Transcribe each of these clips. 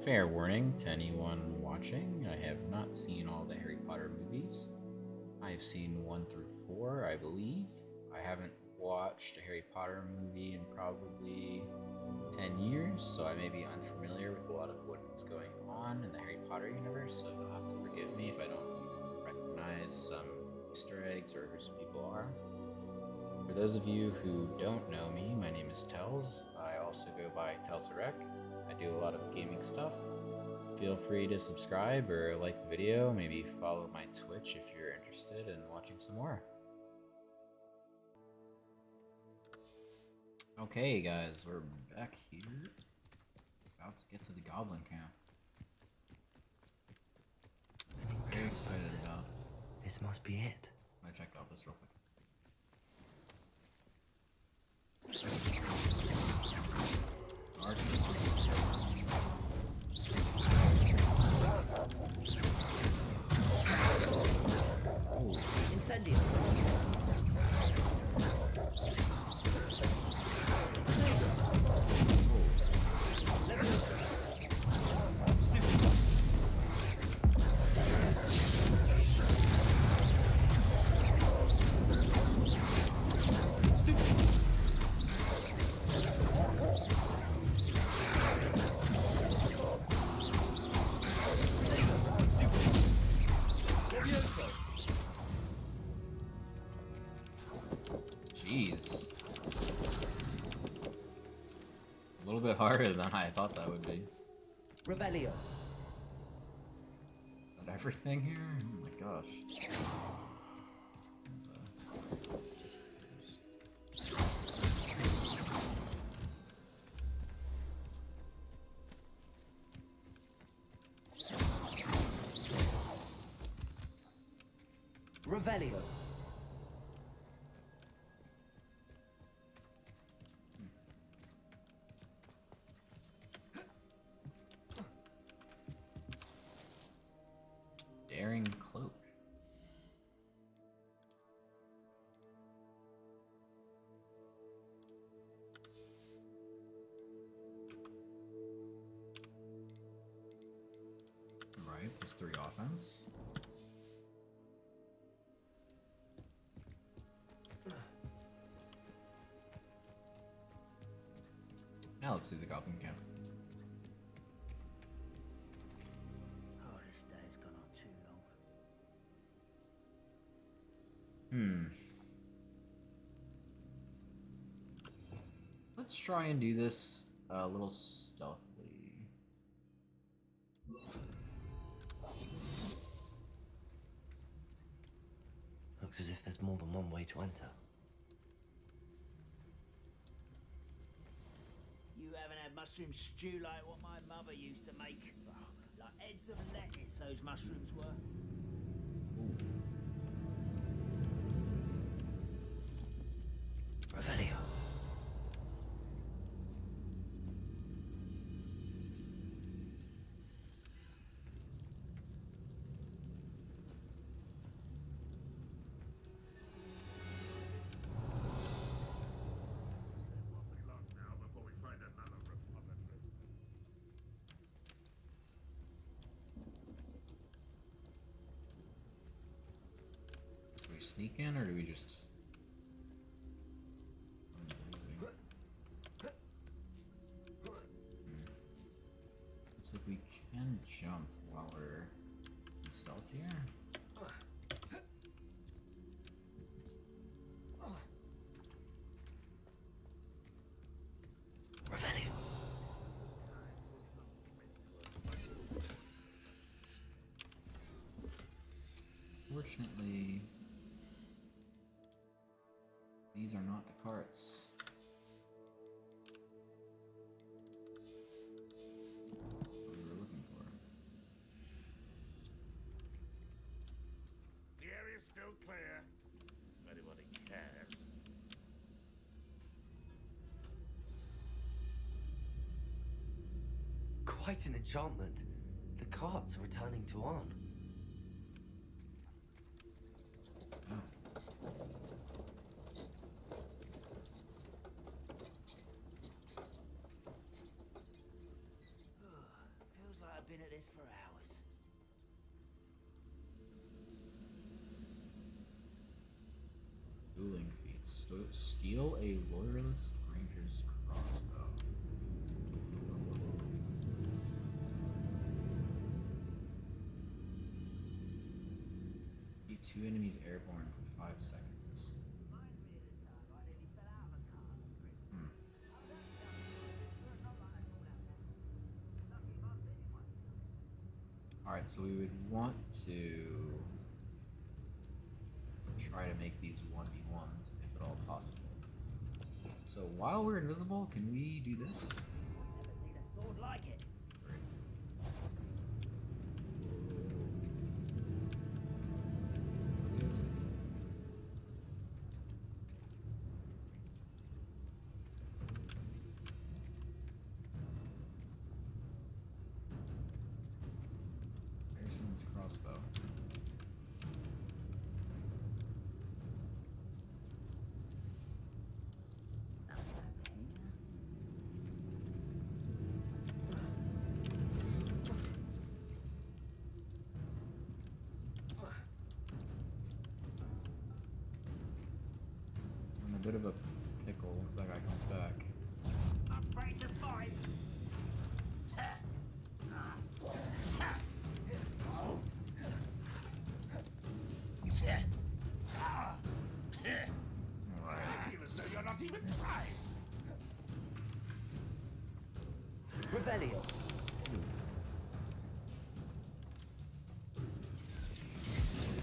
Fair warning to anyone watching, I have not seen all the Harry Potter movies. I have seen 1 through 4, I believe. I haven't watched a Harry Potter movie in probably 10 years, so I may be unfamiliar with a lot of what is going on in the Harry Potter universe, so you'll have to forgive me if I don't recognize some Easter eggs or who some people are. For those of you who don't know me, my name is Tells. I also go by Tells I do a lot of gaming stuff. Feel free to subscribe or like the video, maybe follow my Twitch if you're interested in watching some more. Okay guys, we're back here. About to get to the Goblin Camp. Very excited about. This must be it. I'm gonna check out this real quick. Incendio. Jeez. A little bit harder than I thought that would be. Revelio. Is that everything here? Oh my gosh. Revelio. Daring cloak. Right, plus 3 offense. Now let's see the Goblin Camp. Oh, this day's gone on too long. Let's try and do this a little stealthily. Looks as if there's more than one way to enter. You haven't had mushroom stew like what my mother used to make. Oh, like heads of lettuce, those mushrooms were. Revelio. Do we sneak in or do we just... Looks like we can jump while we're in stealth here. Revelio. Fortunately, these are not the carts. What we were looking for. The area's still clear. If anybody cares. Quite an enchantment. The carts are returning to Arn. been at this for hours. Dueling feats. Steal a loyalist ranger's crossbow. Keep 2 enemies airborne for 5 seconds. Alright, so we would want to try to make these 1v1s if at all possible. So while we're invisible, can we do this? Never seen a sword like it. Great. There's someone's crossbow. I'm in a bit of a pickle once that guy comes back. Afraid to fight. Feel as though you're not even trying. Revelio.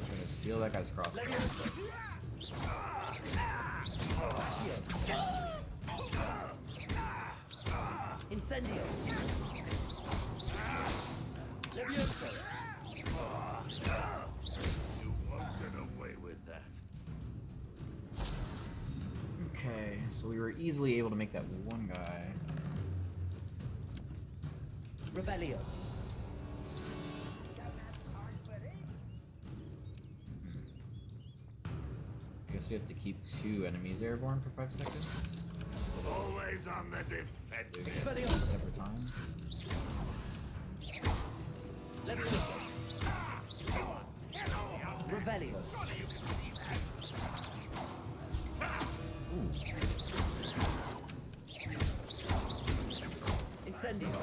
Trying to steal that guy's crossbow. Incendio. Levioso. You won't get away with that. Okay, so we were easily able to make that one guy. Revelio. I guess we have to keep 2 enemies airborne for 5 seconds. So Always on the defensive. Expelliarmus. 2 separate times. Levioso. Revelio. Ooh. Incendio.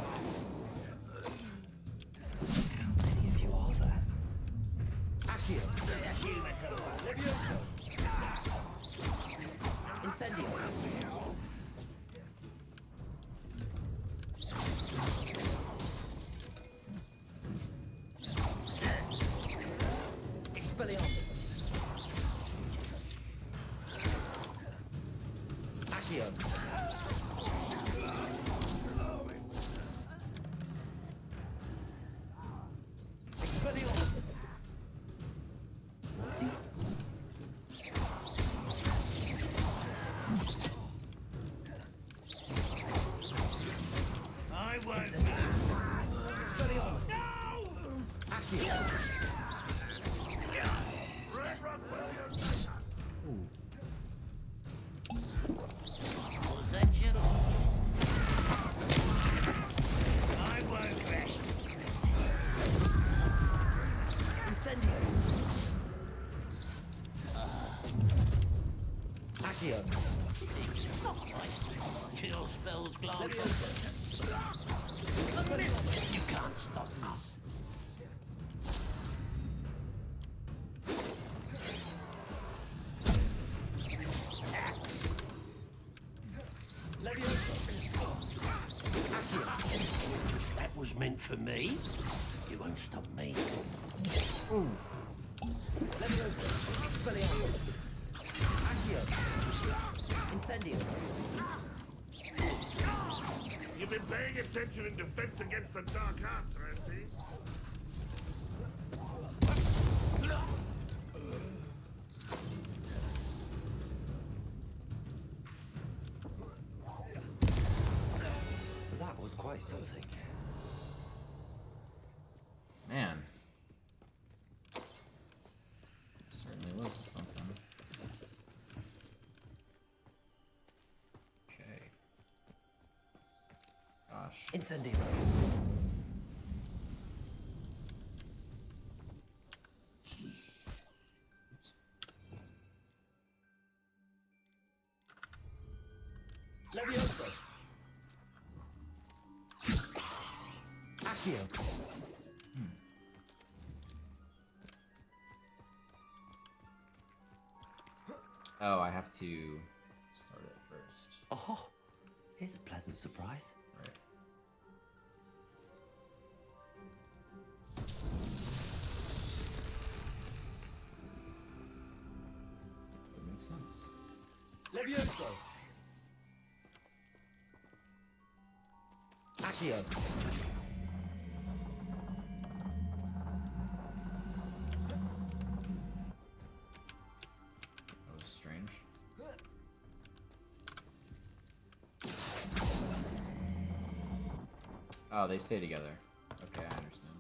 How many of you are there? Accio. Levioso. Incendio. Expelliarmus. Accio. Expelliarmus. I won't. Expelliarmus. Accio. Ooh. Was that you? I won't rest. Incendio. Accio. Kill spells glance. Levioso. You can't stop us. Levioso. Accio. That was meant for me. You won't stop me. Ooh. Levioso. Expelliarmus. Accio. Incendio. You've been paying attention in defense against the dark arts, I see. That was quite something. Man. Certainly was something. Okay. Gosh. Incendio. Levioso. Accio. Oh, I have to start it first. Oh, here's a pleasant surprise. Right. That makes sense. Levioso. Accio. That was strange. Oh, they stay together. Okay, I understand.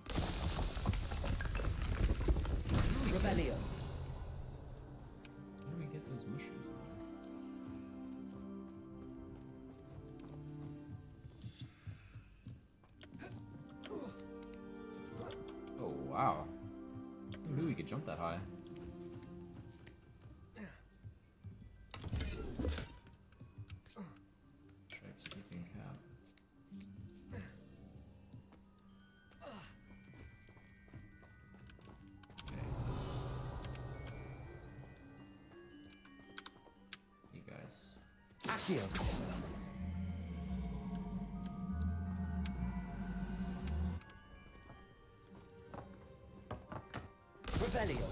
Rebellion. Where do we get those mushrooms on? Oh, wow. Who knew we could jump that high? Striped sleeping cat. Okay. You guys. Accio. Rebellion.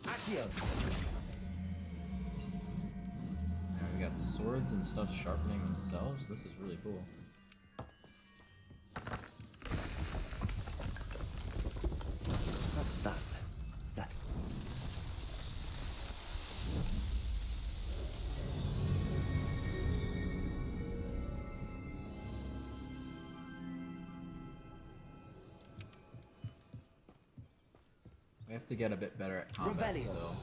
Accio. Now we got swords and stuff sharpening themselves. This is really cool. What's that? Is that? We have to get a bit better at combat Revelio. still.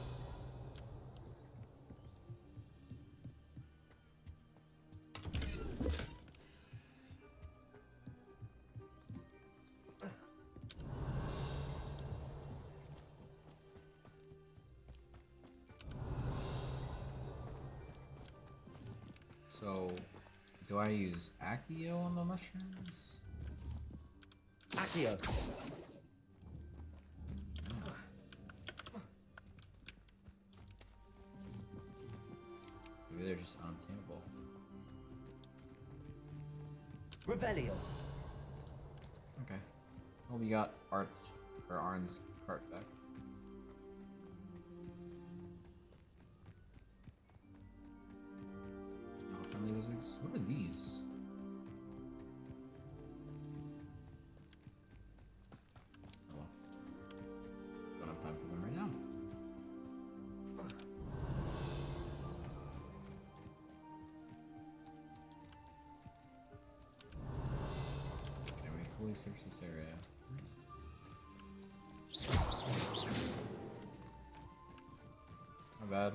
So, do I use Accio on the mushrooms? Accio. Maybe they're just untamable. Revelio. Okay. Well, we got Arn's cart back. Oh, friendly wizards. What are these? Oh well. Don't have time for them right now. Okay, we fully search this area. Not bad.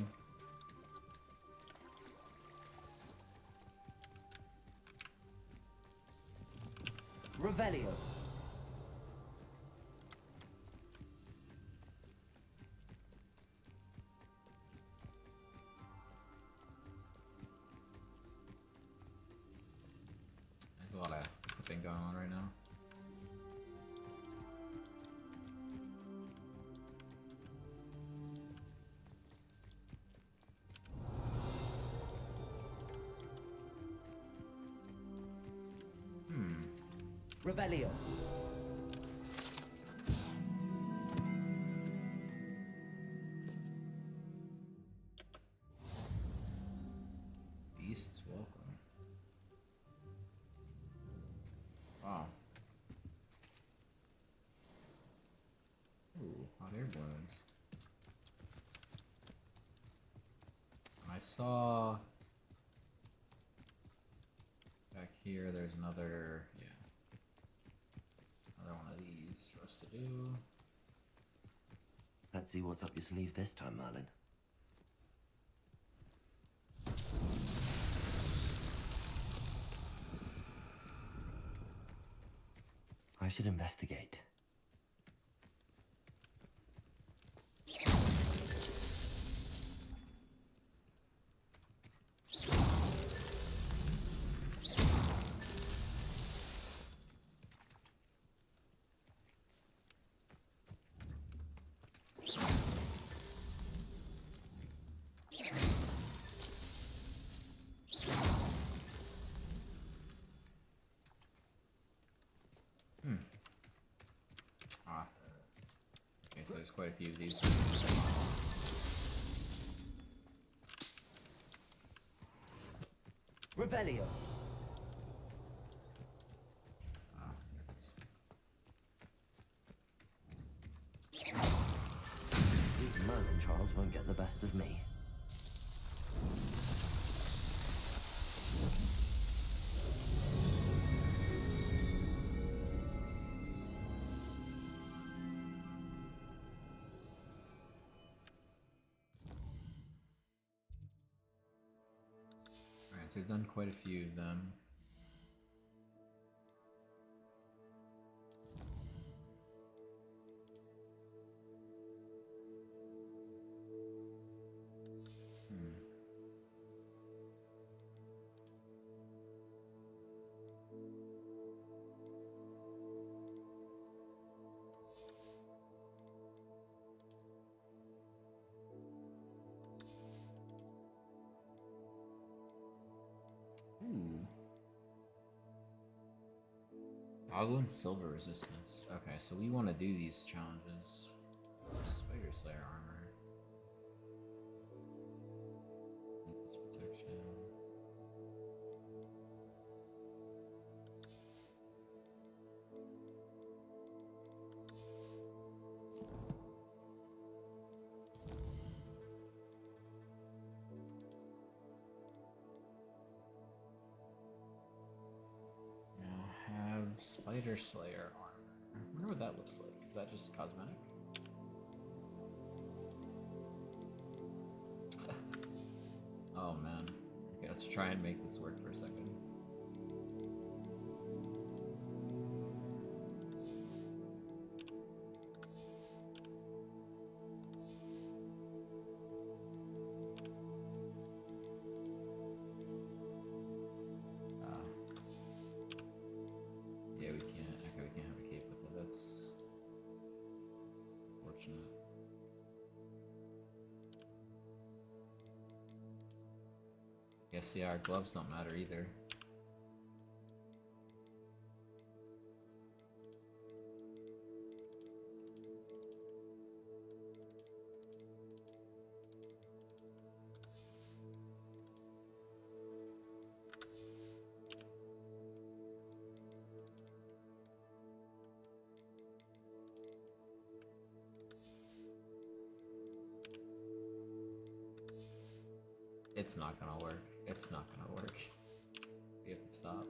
Revelio. There's a lot of equipping going on right now. Revelio. Beasts welcome. Wow. Ooh, hot air balloons. I saw back here there's another, yeah. Another one of these for us to do. Let's see what's up your sleeve this time, Merlin. I should investigate. Okay, so there's quite a few of these. Revelio. Ah, there it is. These Merlin trials won't get the best of me. Alright, so we've done quite a few of them. Ooh. Toggle and silver resistance. Okay, so we want to do these challenges. Spider Slayer armor. Weakness protection. Have Spider Slayer armor. I wonder what that looks like. Is that just cosmetic? Oh man. Okay, let's try and make this work for a second. Yeah, we can't. Okay, we can't have a cape with it. That's unfortunate. Guess yeah, our gloves don't matter either. It's not gonna work. It's not gonna work. We have to stop.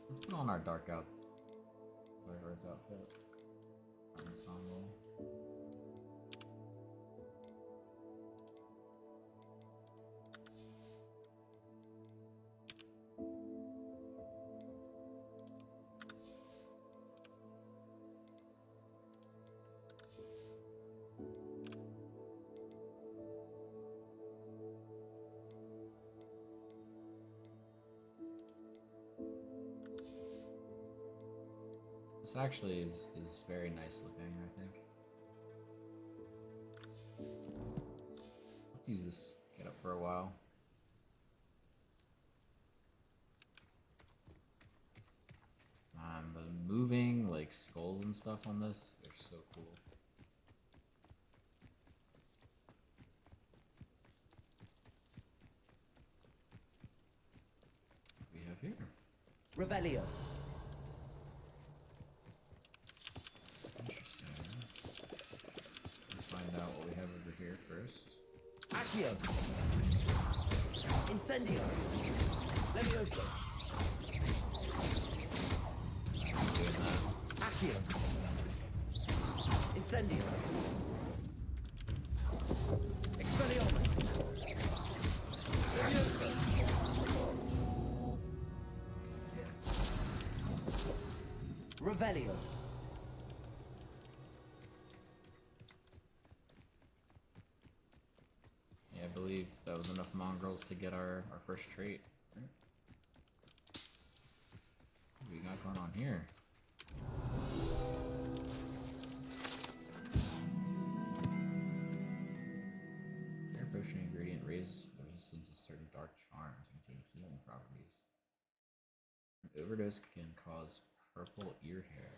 Let's put on our dark out. Whatever his outfit. Ensemble. This actually is very nice looking, I think. Let's use this get up for a while. The moving like skulls and stuff on this, they're so cool. What do we have here? Revelio. Interesting. Let's find out what we have over here first. Accio. Incendio. Levioso. Doing that. Accio. Incendio. Expelliarmus. Levioso. Revelio. Yeah, I believe that was enough mongrels to get our first trait. Right? What do we got going on here? Rare potion ingredient raises the resistance of certain dark charms and contain healing properties. An overdose can cause purple ear hair.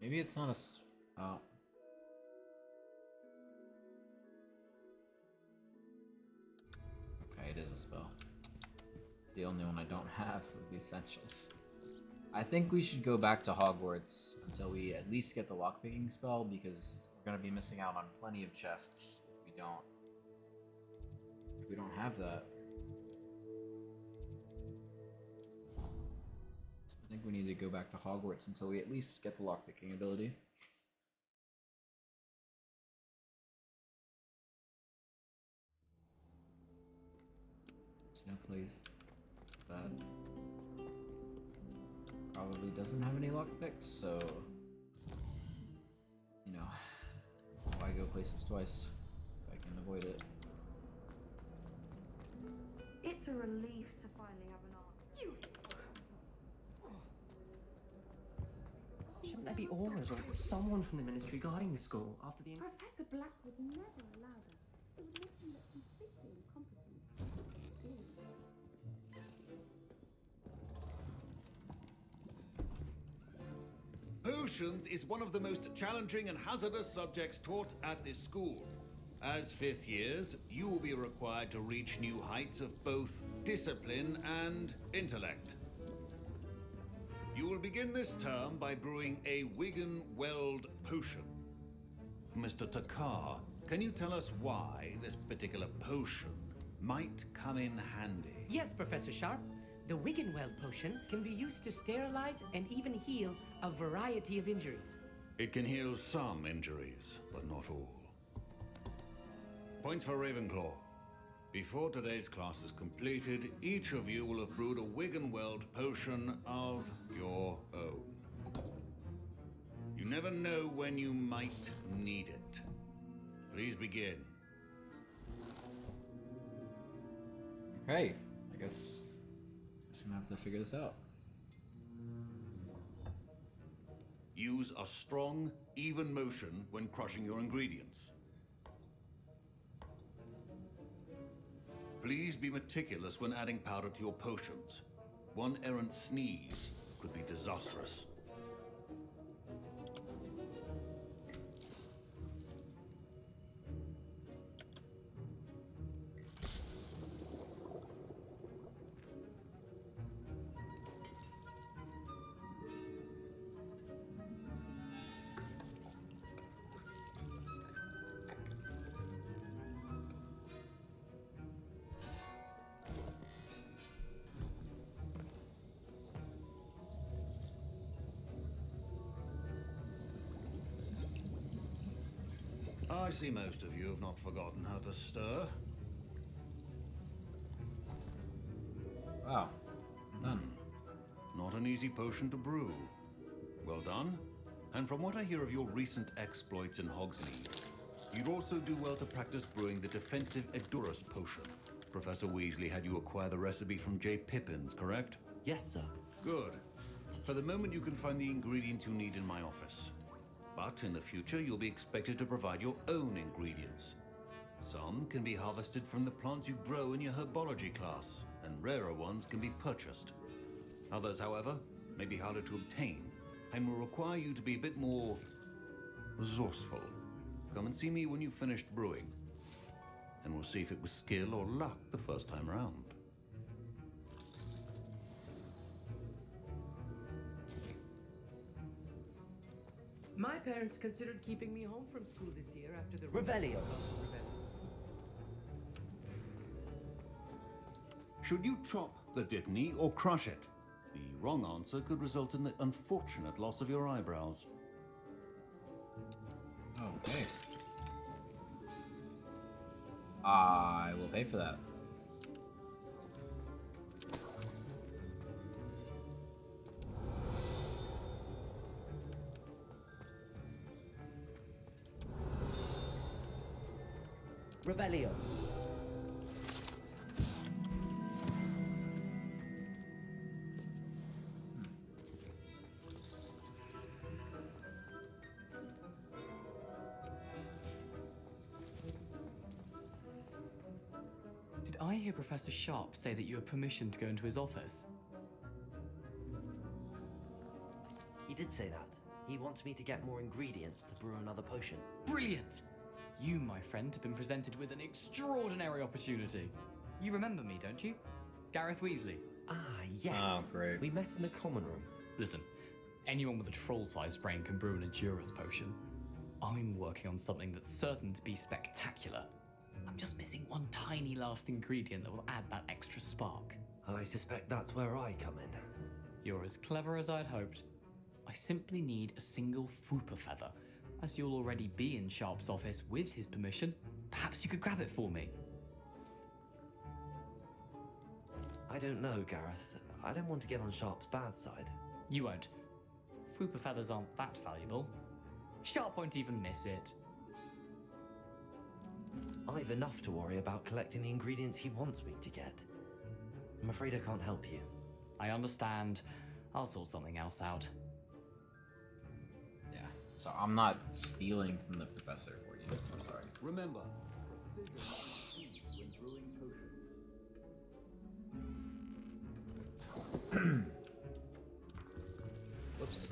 Maybe it's not a. Oh. Okay, it is a spell. It's the only one I don't have of the essentials. I think we should go back to Hogwarts until we at least get the lockpicking spell, because we're gonna be missing out on plenty of chests if we don't. If we don't have that. So I think we need to go back to Hogwarts until we at least get the lockpicking ability. Snow plays that probably doesn't have any lockpicks, so you know, why go places twice if I can avoid it? It's a relief to finally have an arm. You. Shouldn't there be auras or someone from the ministry guarding the school after the... Professor Black would never allow that. It would make him look completely incompetent. Potions is one of the most challenging and hazardous subjects taught at this school. As fifth years, you will be required to reach new heights of both discipline and intellect. You will begin this term by brewing a Wigan-Weld potion. Mr. Takar, can you tell us why this particular potion might come in handy? Yes, Professor Sharp. The Wiggenweld potion can be used to sterilize and even heal a variety of injuries. It can heal some injuries, but not all. Points for Ravenclaw. Before today's class is completed, each of you will have brewed a Wiggenweld potion of your own. You never know when you might need it. Please begin. Okay, I guess I'm just gonna have to figure this out. Use a strong, even motion when crushing your ingredients. Please be meticulous when adding powder to your potions. One errant sneeze could be disastrous. I see most of you have not forgotten how to stir. Wow, done. Not an easy potion to brew. Well done. And from what I hear of your recent exploits in Hogsmeade, you'd also do well to practice brewing the defensive Edurus potion. Professor Weasley had you acquire the recipe from J. Pippins, correct? Yes, sir. Good. For the moment, you can find the ingredients you need in my office. But in the future, you'll be expected to provide your own ingredients. Some can be harvested from the plants you grow in your herbology class, and rarer ones can be purchased. Others, however, may be harder to obtain, and will require you to be a bit more resourceful. Come and see me when you've finished brewing, and we'll see if it was skill or luck the first time round. My parents considered keeping me home from school this year after the Revelio. Should you chop the Dittany or crush it? The wrong answer could result in the unfortunate loss of your eyebrows. Okay. I will pay for that. Revelio. Did I hear Professor Sharp say that you have permission to go into his office? He did say that. He wants me to get more ingredients to brew another potion. Brilliant! You, my friend, have been presented with an extraordinary opportunity. You remember me, don't you? Gareth Weasley. Ah, yes. Oh, great. We met in the common room. Listen, anyone with a troll-sized brain can brew an endurance potion. I'm working on something that's certain to be spectacular. I'm just missing one tiny last ingredient that will add that extra spark. I suspect that's where I come in. You're as clever as I'd hoped. I simply need a single Fwooper feather. As you'll already be in Sharp's office with his permission, perhaps you could grab it for me. I don't know, Gareth. I don't want to get on Sharp's bad side. You won't. Fwooper feathers aren't that valuable. Sharp won't even miss it. I've enough to worry about collecting the ingredients he wants me to get. I'm afraid I can't help you. I understand. I'll sort something else out. Yeah. So I'm not stealing from the professor for you. I'm sorry. Remember, Whoops.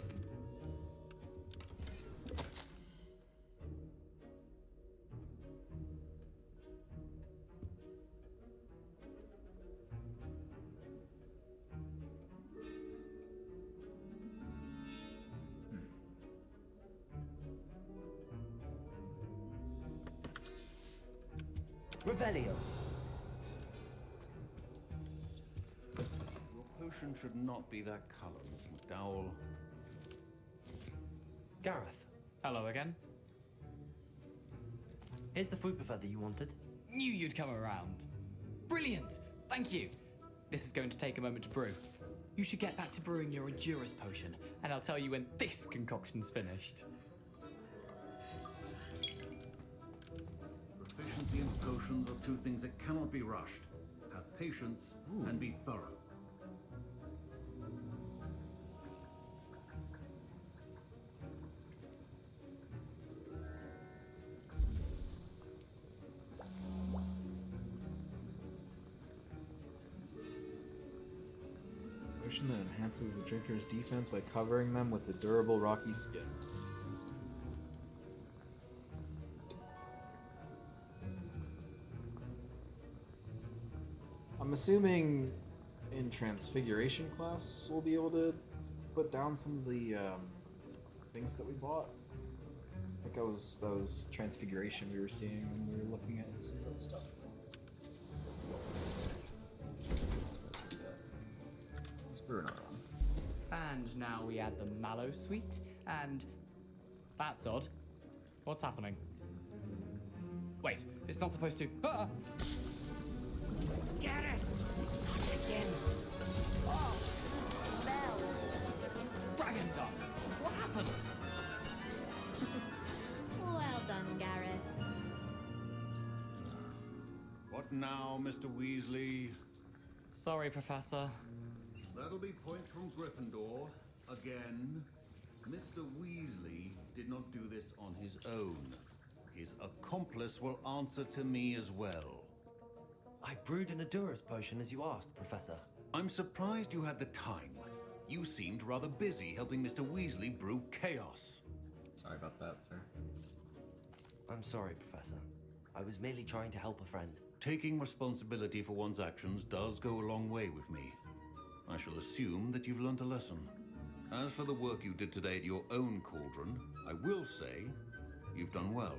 Revelio. your potion should not be that color, Miss McDowell. Gareth, Hello again. here's the Fwooper feather you wanted. Knew you'd come around. Brilliant! Thank you. This is going to take a moment to brew. You should get back to brewing your Endurus potion, and I'll tell you when this concoction's finished. Proficiency and potions are two things that cannot be rushed. Have patience and be thorough. Potion that enhances the drinker's defense by covering them with a durable rocky skin. I'm assuming in Transfiguration class we'll be able to put down some of the things that we bought. I think that was Transfiguration we were seeing when we were looking at some of that stuff. Let's brew another one. And now we add the Mallow Sweet, and that's odd. What's happening? Wait, it's not supposed to. Ah! Get it! Again. Oh! Bell! Dragon Dog! What happened? Well done, Gareth. What now, Mr. Weasley? Sorry, Professor. That'll be points from Gryffindor. Again. Mr. Weasley did not do this on his own. His accomplice will answer to me as well. I brewed an Endurus potion as you asked, Professor. I'm surprised you had the time. You seemed rather busy helping Mr. Weasley brew chaos. Sorry about that, sir. I'm sorry, Professor. I was merely trying to help a friend. Taking responsibility for one's actions does go a long way with me. I shall assume that you've learnt a lesson. As for the work you did today at your own cauldron, I will say you've done well.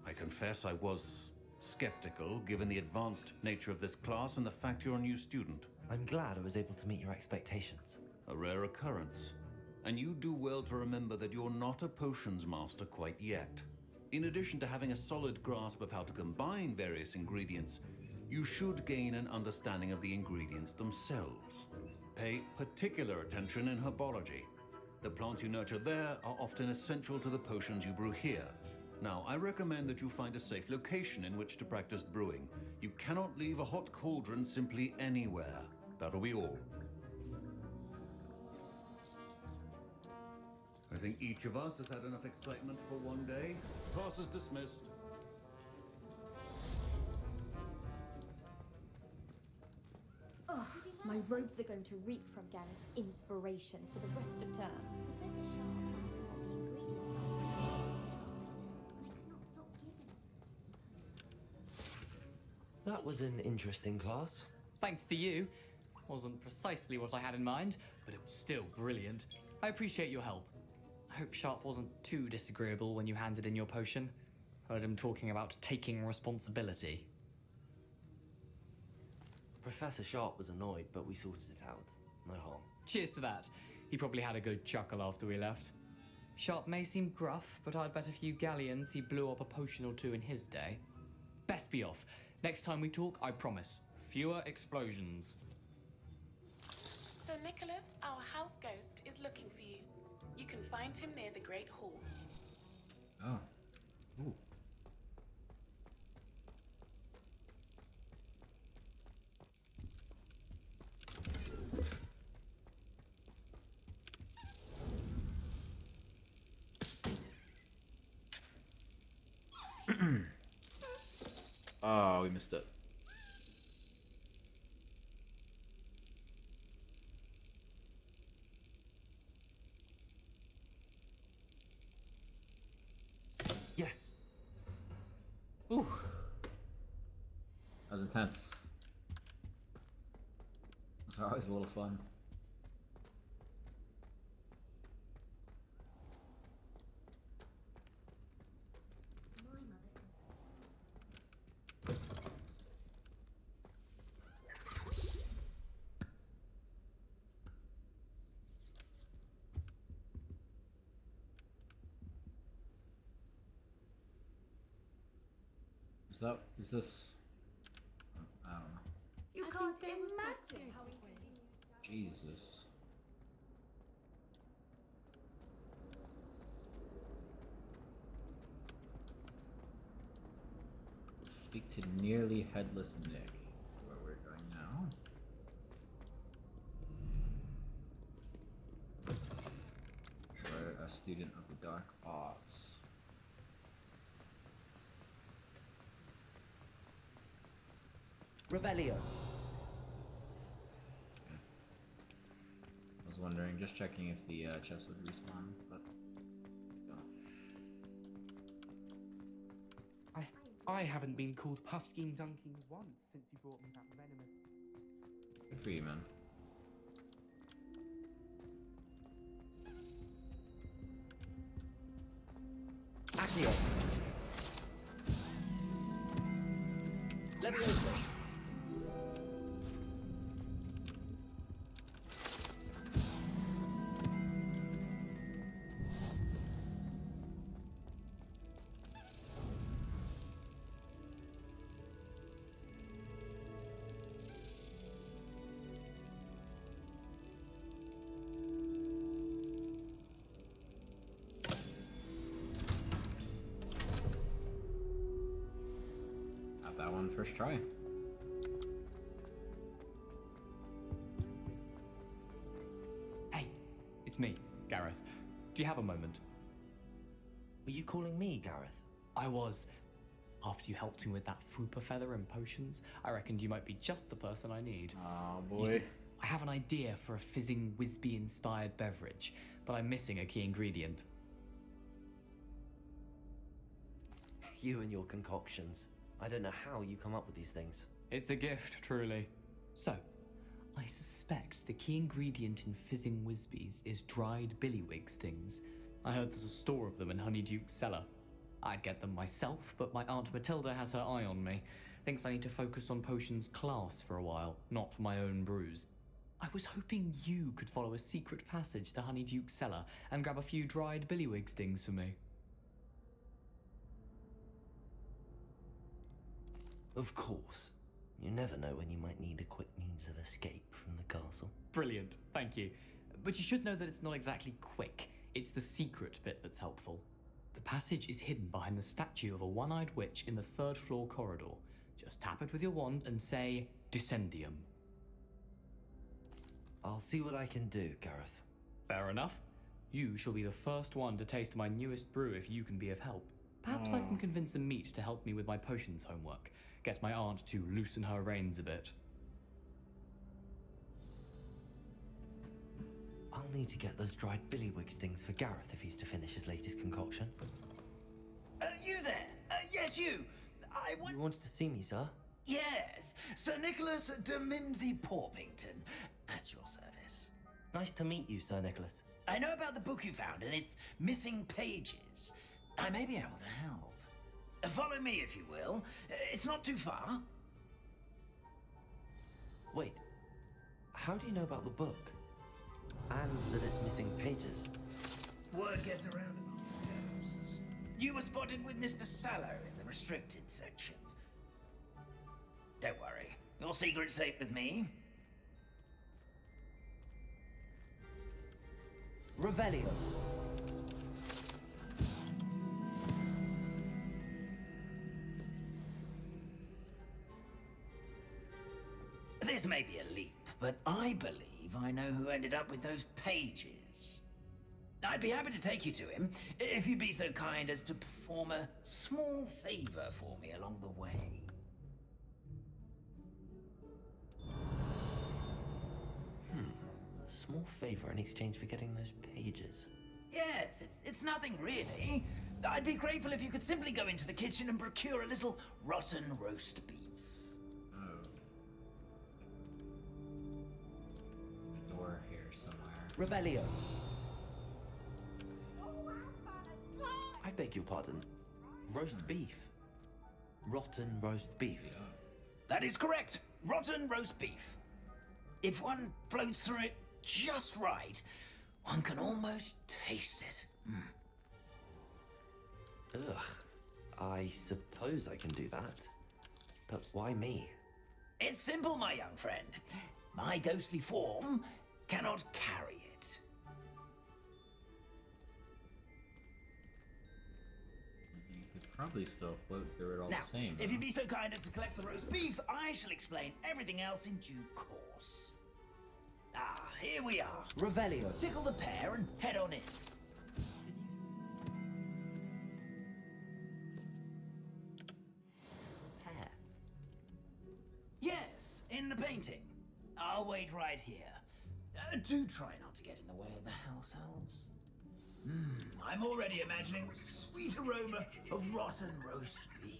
I confess I was skeptical given the advanced nature of this class and the fact you're a new student. I'm glad I was able to meet your expectations. A rare occurrence. And you do well to remember that you're not a potions master quite yet. In addition to having a solid grasp of how to combine various ingredients, you should gain an understanding of the ingredients themselves. Pay particular attention in herbology. The plants you nurture there are often essential to the potions you brew here. Now, I recommend that you find a safe location in which to practice brewing. You cannot leave a hot cauldron simply anywhere. That'll be all. I think each of us has had enough excitement for one day. Class is dismissed. Ugh, my robes are going to reek from Gareth's inspiration for the rest of term. Professor Sharp asked what we That was an interesting class. Thanks to you. Wasn't precisely what I had in mind, but it was still brilliant. I appreciate your help. I hope Sharp wasn't too disagreeable when you handed in your potion. Heard him talking about taking responsibility. Professor Sharp was annoyed, but we sorted it out. No harm. Cheers to that. He probably had a good chuckle after we left. Sharp may seem gruff, but I'd bet a few galleons he blew up a potion or two in his day. Best be off. Next time we talk, I promise, fewer explosions. Sir Nicholas, our house ghost, is looking for you. You can find him near the Great Hall. Oh. Ooh. Oh, we missed it. Yes. Ooh. That was intense. It's always a little fun. My mother says Is this? I don't know. you can't imagine how Jesus. Speak to nearly headless Nick. Where we're going now. We're a student of the dark arts. Revelio. I was wondering, just checking if the chest would respawn, but no. I haven't been called Puffskein Dunking once since you brought me that venomous. Good for you, man. Accio. Levioso. Got that one first try. Hey, it's me, Gareth. Do you have a moment? Were you calling me, Gareth? I was. After you helped me with that Fupa feather and potions, I reckoned you might be just the person I need. Oh You boy. see, I have an idea for a fizzing Whizbee-inspired beverage, but I'm missing a key ingredient. You and your concoctions. I don't know how you come up with these things. It's a gift, truly. So, I suspect the key ingredient in fizzing Whizbees is dried billywigs things. I heard there's a store of them in Honeyduke's cellar. I'd get them myself, but my Aunt Matilda has her eye on me. Thinks I need to focus on potions class for a while, not for my own brews. I was hoping you could follow a secret passage to Honeyduke's cellar and grab a few dried billywig stings for me. Of course. You never know when you might need a quick means of escape from the castle. Brilliant, thank you. But you should know that it's not exactly quick. It's the secret bit that's helpful. The passage is hidden behind the statue of a one-eyed witch in the third floor corridor. Just tap it with your wand and say, Descendium. I'll see what I can do, Gareth. Fair enough. You shall be the first one to taste my newest brew if you can be of help. Perhaps I can convince a meat to help me with my potions homework. Get my aunt to loosen her reins a bit. I'll need to get those dried billywigs things for Gareth if he's to finish his latest concoction. You there? Yes, you. I want. You wanted to see me, sir? Yes, Sir Nicholas de Mimsy Porpington, at your service. Nice to meet you, Sir Nicholas. I know about the book you found and its missing pages. I may be able to help. Follow me, if you will. It's not too far. Wait, how do you know about the book? And that it's missing pages? Word gets around amongst ghosts. You were spotted with Mr. Sallow in the restricted section. Don't worry, your secret's safe with me. Revelio. This may be a leap, but I believe I know who ended up with those pages. I'd be happy to take you to him, if you'd be so kind as to perform a small favor for me along the way. A small favor in exchange for getting those pages. Yes, it's nothing really. I'd be grateful if you could simply go into the kitchen and procure a little rotten roast beef. Oh. A door here somewhere. Revelio. I beg your pardon. Roast beef. Rotten roast beef. That is correct. Rotten roast beef. If one floats through it just right, one can almost taste it. Ugh. I suppose I can do that. But why me? It's simple, my young friend. My ghostly form cannot carry it. You could probably still float through it all Now, the same. if you'd be so kind as to collect the roast beef, I shall explain everything else in due course. Ah, here we are. Revelio. Tickle the pear and head on in. Pear. Yes, in the painting. I'll wait right here. Do try not to get in the way of the house elves. I'm already imagining the sweet aroma of rotten roast beef.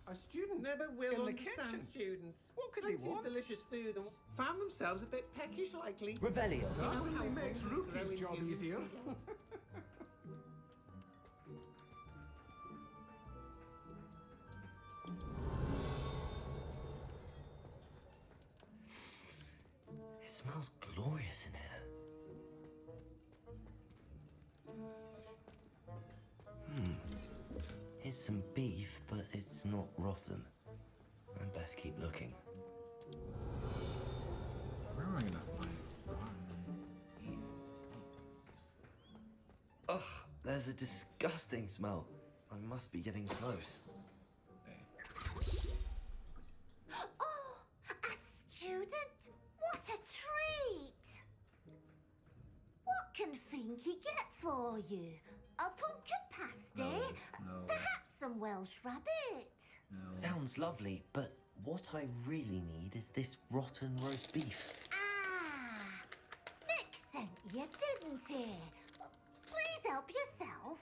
A student never will In the understand kitchen? students. What could they Plenty of want? delicious food and found themselves a bit peckish, likely. Revelio. Certainly makes Rookie's job easier. It smells glorious in here. Here's some beef, but it's not rotten. I'd best keep looking. Where am I gonna find rotten beef? Ugh, there's a disgusting smell. I must be getting close. Oh, a student? What a treat! What can Finky get for you? A pumpkin pasty? No. Perhaps some Welsh rabbit? No. Sounds lovely, but what I really need is this rotten roast beef. Ah, Nick sent you, didn't he? Please help yourself.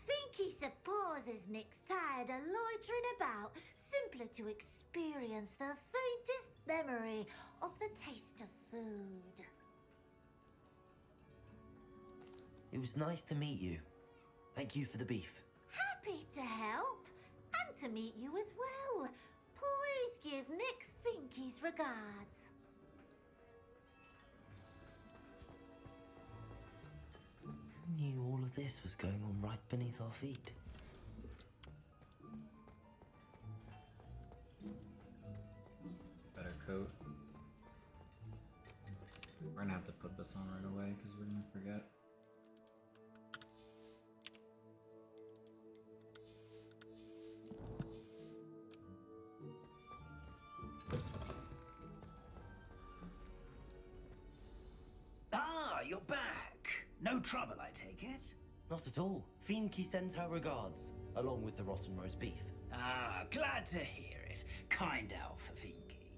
Finky supposes Nick's tired of loitering about, simply to experience the faintest memory of the taste of food. It was nice to meet you. Thank you for the beef. Happy to help, and to meet you as well. Please give Nick Finky's regards. Who knew all of this was going on right beneath our feet? Better coat. We're gonna have to put this on right away because we're gonna forget. Ah, you're back. No trouble, I take it? Not at all. Finky sends her regards, along with the rotten roast beef. Ah, glad to hear it. Kind elf, Finky.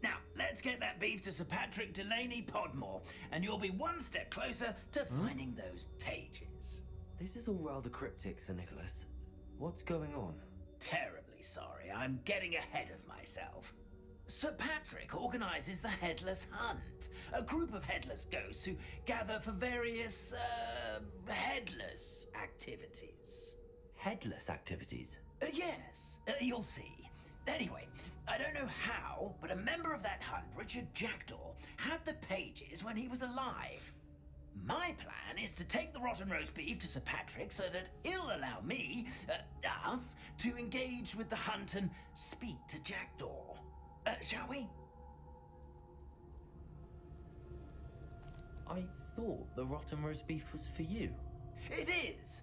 Now, let's get that beef to Sir Patrick Delaney Podmore, and you'll be one step closer to finding those pages. This is all rather cryptic, Sir Nicholas. What's going on? Terribly sorry, I'm getting ahead of myself. Sir Patrick organises the Headless Hunt, a group of headless ghosts who gather for various, headless activities. Headless activities? Yes, you'll see. Anyway, I don't know how, but a member of that hunt, Richard Jackdaw, had the pages when he was alive. My plan is to take the rotten roast beef to Sir Patrick so that he'll allow me, us, to engage with the hunt and speak to Jackdaw. Shall we? I thought the rotten roast beef was for you. It is,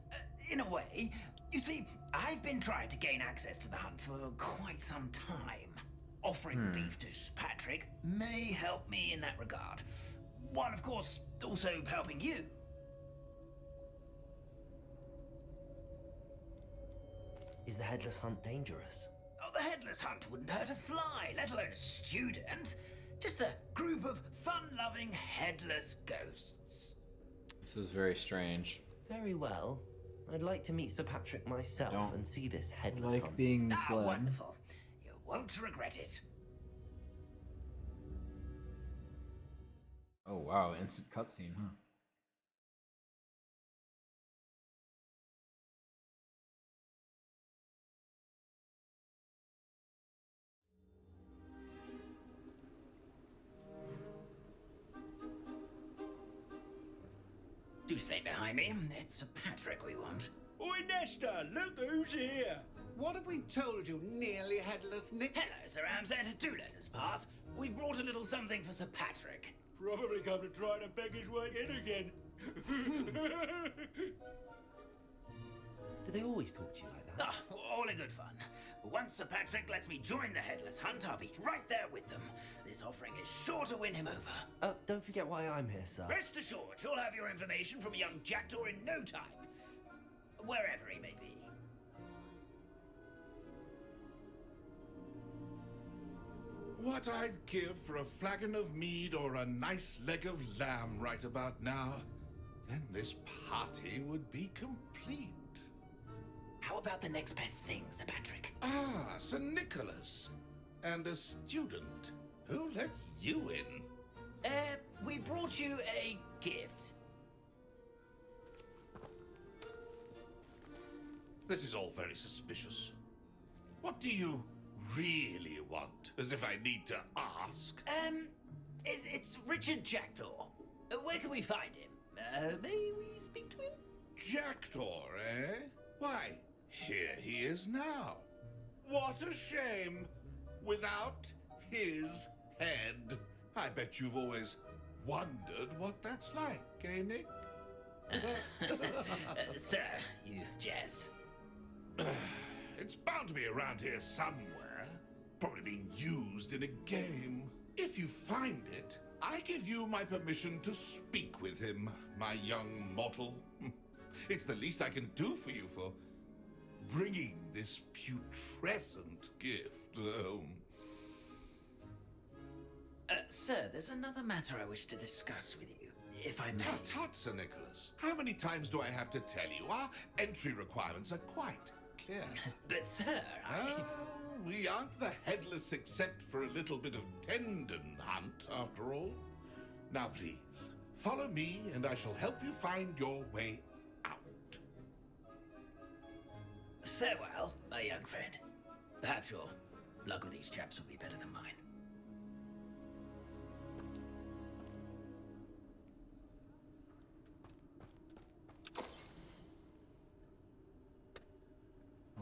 in a way. You see, I've been trying to gain access to the hunt for quite some time. Offering beef to Sir Patrick may help me in that regard. One, of course, also helping you. Is the Headless Hunt dangerous? Oh, the Headless Hunt wouldn't hurt a fly, let alone a student. Just a group of fun-loving headless ghosts. This is very strange. Very well. I'd like to meet Sir Patrick myself and see this Headless Like Hunt. being misled. Wonderful. You won't regret it. Oh wow, instant cutscene, huh? Do stay behind me. It's Sir Patrick we want. Oi, Nesta, look who's here. What have we told you, nearly headless Nick? Hello, Sir Ramsay. Do let us pass. We brought a little something for Sir Patrick. Probably come to try to beg his way in again. Do they always talk to you like that? Ah, all in good fun. Once Sir Patrick lets me join the Headless Hunt, I'll be right there with them. This offering is sure to win him over. Don't forget why I'm here, sir. Rest assured, you'll have your information from young Jackdaw in no time. Wherever he may be. What I'd give for a flagon of mead or a nice leg of lamb right about now. Then this party would be complete. How about the next best thing, Sir Patrick? Ah, Sir Nicholas. And a student. Who let you in? We brought you a gift. This is all very suspicious. What do you really want? As if I need to ask. It's Richard Jackdaw. Where can we find him? May we speak to him? Jackdaw, eh? Why, here he is now. What a shame. Without his head. I bet you've always wondered what that's like, eh, Nick? Sir, you jest. It's bound to be around here somewhere. Probably being used in a game. If you find it, I give you my permission to speak with him, my young mortal. It's the least I can do for you for bringing this putrescent gift home. Sir, there's another matter I wish to discuss with you, if I may. Tut, tut, Sir Nicholas. How many times do I have to tell you? Our entry requirements are quite clear. But, sir, we aren't the headless except for a little bit of tendon hunt, after all. Now, please, follow me, and I shall help you find your way out. Farewell, my young friend. Perhaps your luck with these chaps will be better than mine.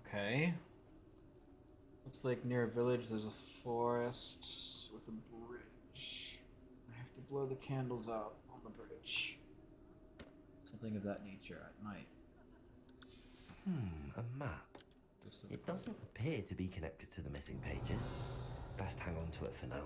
Okay. Looks like near a village there's a forest with a bridge. I have to blow the candles out on the bridge. Something of that nature at night. A map. It doesn't appear to be connected to the missing pages. Best hang on to it for now.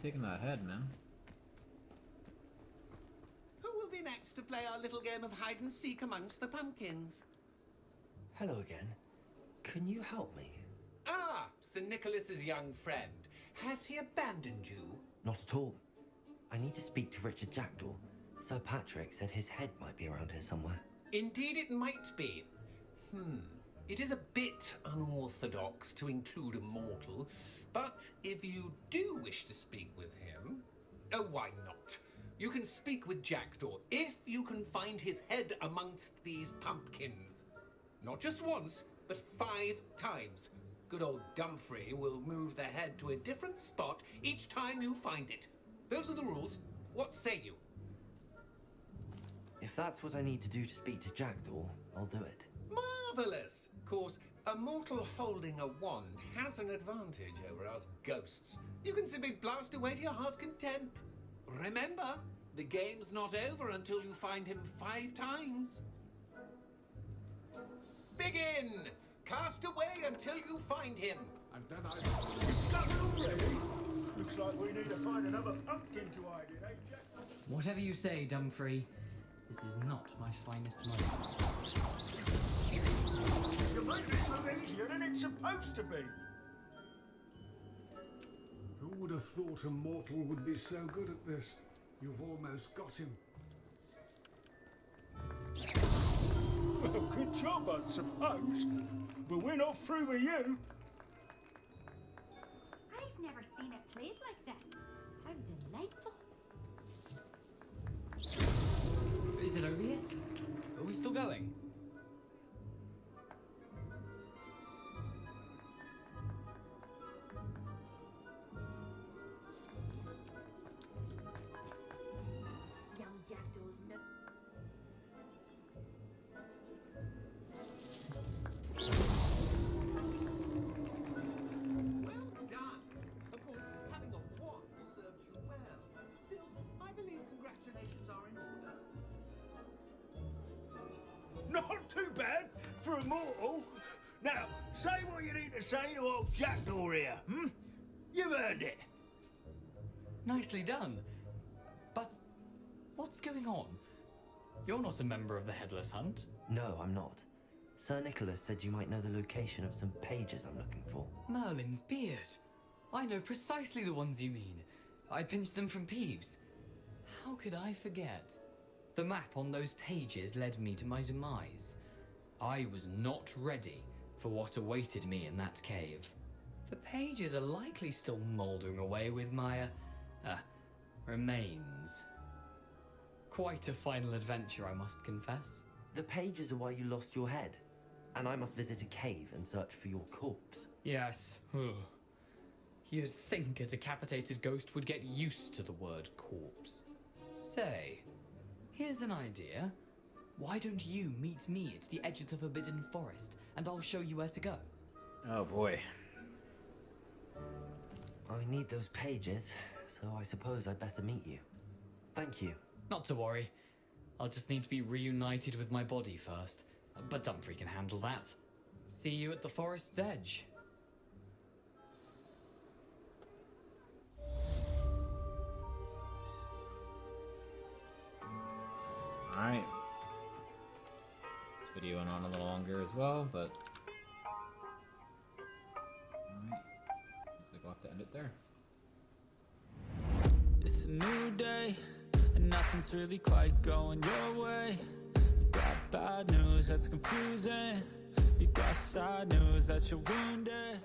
taking that head, man? Who will be next to play our little game of hide and seek amongst the pumpkins? Hello again. Can you help me? Ah, Sir Nicholas's young friend. Has he abandoned you? Not at all. I need to speak to Richard Jackdaw. Sir Patrick said his head might be around here somewhere. Indeed it might be. It is a bit unorthodox to include a mortal, but if you do wish to speak with him, oh, why not? You can speak with Jackdaw if you can find his head amongst these pumpkins. Not just once, but 5 times. Good old Dumfrey will move the head to a different spot each time you find it. Those are the rules. What say you? If that's what I need to do to speak to Jackdaw, I'll do it. Marvellous! Of course, a mortal holding a wand has an advantage over us ghosts. You can simply blast away to your heart's content. Remember, the game's not over until you find him 5 times. Begin! Cast away until you find him. And then I... Stuck already? Looks like we need to find another pumpkin to hide in, eh, Jack? Whatever you say, Dumfrey. This is not my finest moment. You make this look easier than it's supposed to be. Who would have thought a mortal would be so good at this? You've almost got him. Well, good job, I suppose. But we're not through with you. I've never seen it played like this. How delightful. Is it over yet? Are we still going? Young Jackdaw's no... Well done! Of course, having a wand served you well. Still, I believe congratulations are in order. Not too bad for a mortal. Now, say what you need to say to old Jackdaw here, You've earned it. Nicely done. But what's going on? You're not a member of the Headless Hunt. No, I'm not. Sir Nicholas said you might know the location of some pages I'm looking for. Merlin's beard. I know precisely the ones you mean. I pinched them from Peeves. How could I forget? The map on those pages led me to my demise. I was not ready for what awaited me in that cave. The pages are likely still mouldering away with my, remains. Quite a final adventure, I must confess. The pages are why you lost your head, and I must visit a cave and search for your corpse. Yes. You'd think a decapitated ghost would get used to the word corpse. Say, here's an idea. Why don't you meet me at the edge of the Forbidden Forest, and I'll show you where to go? Oh boy. I need those pages, so I suppose I'd better meet you. Thank you. Not to worry. I'll just need to be reunited with my body first. But Dumfrey can handle that. See you at the forest's edge. Alright. This video went on a little longer as well, but... Alright. Looks like we'll have to end it there. It's a new day, and nothing's really quite going your way. You got bad news that's confusing. You got sad news that you're wounded.